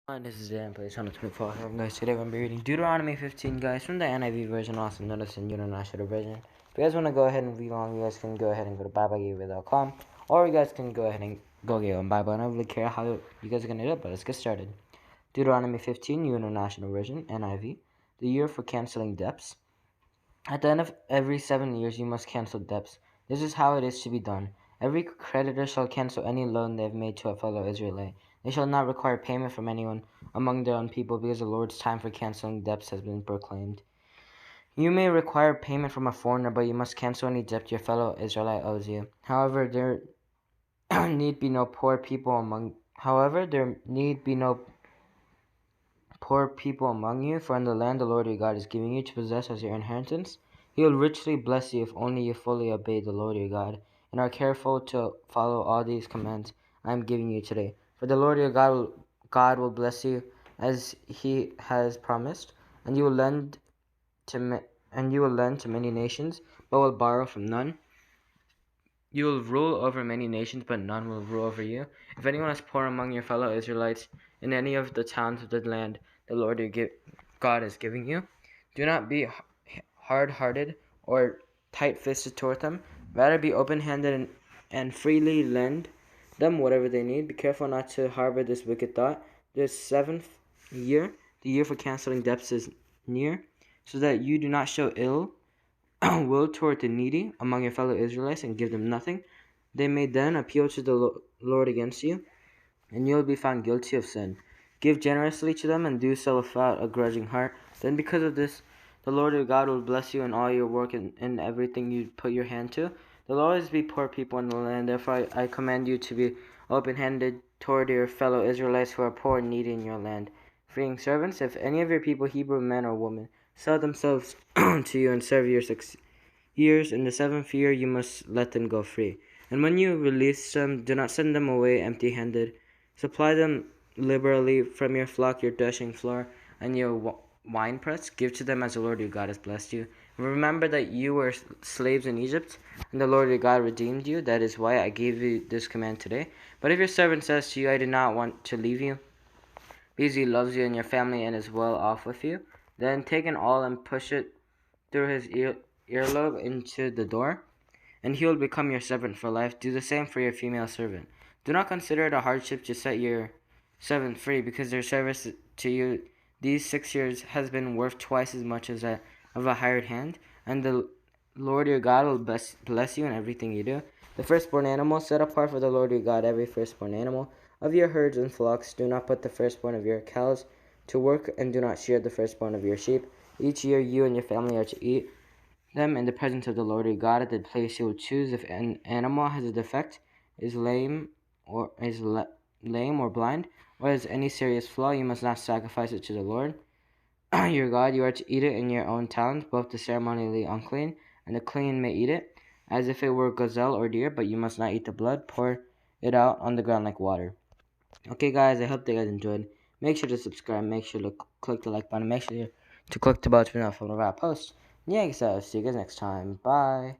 This is Dan, please channel 24 here, guys. Today I'm going to be reading Deuteronomy 15, guys, from the NIV version, also known as the International version. If you guys want to go ahead and read along, you guys can go ahead and go to BibleGateway.com, or you guys can go ahead and go get on Bible. I don't really care how you guys are going to do it, but let's get started. Deuteronomy 15, International version, NIV. The year for canceling debts. At the end of every 7 years, you must cancel debts. This is how it is to be done. Every creditor shall cancel any loan they have made to a fellow Israelite. They shall not require payment from anyone among their own people, because the Lord's time for canceling debts has been proclaimed. You may require payment from a foreigner, but you must cancel any debt your fellow Israelite owes you. However, there need be no poor people among you, for in the land the Lord your God is giving you to possess as your inheritance, He will richly bless you if only you fully obey the Lord your God, and are careful to follow all these commands I am giving you today. For the Lord your God will bless you as He has promised, and you will lend to many nations, but will borrow from none. You will rule over many nations, but none will rule over you. If anyone is poor among your fellow Israelites in any of the towns of the land the Lord your God is giving you, do not be hard-hearted or tight-fisted toward them. Rather, be open-handed and freely lend them whatever they need. Be careful not to harbor this wicked thought. The seventh year, the year for canceling debts, is near, so that you do not show ill will toward the needy among your fellow Israelites and give them nothing. They may then appeal to the Lord against you, and you will be found guilty of sin. Give generously to them, and do so without a grudging heart. Then because of this, the Lord your God will bless you in all your work and in everything you put your hand to. There will always be poor people in the land. Therefore I command you to be open-handed toward your fellow Israelites who are poor and needy in your land. Freeing servants, if any of your people, Hebrew men or women, sell themselves to you and serve you 6 years, in the 7th year you must let them go free. And when you release them, do not send them away empty-handed. Supply them liberally from your flock, your threshing floor, and your winepress. Give to them as the Lord your God has blessed you. Remember that you were slaves in Egypt, and the Lord your God redeemed you. That is why I gave you this command today. But if your servant says to you, I did not want to leave you, because he loves you and your family and is well off with you, then take an awl and push it through his earlobe into the door, and he will become your servant for life. Do the same for your female servant. Do not consider it a hardship to set your servant free, because their service to you these 6 years has been worth twice as much as that of a hired hand, and the Lord your God will bless you in everything you do. The firstborn animal, set apart for the Lord your God every firstborn animal of your herds and flocks. Do not put the firstborn of your cows to work, and do not shear the firstborn of your sheep. Each year you and your family are to eat them in the presence of the Lord your God at the place you will choose. If an animal has a defect, is lame or blind, or has any serious flaw, you must not sacrifice it to the Lord your God. You are to eat it in your own towns. Both the ceremonially unclean and the clean may eat it, as if it were gazelle or deer, but you must not eat the blood. Pour it out on the ground like water. Okay, guys, I hope that you guys enjoyed. Make sure to subscribe. Make sure to click the like button. Make sure to click the bell to be notified whenever I post. Yeah, so see you guys next time. Bye.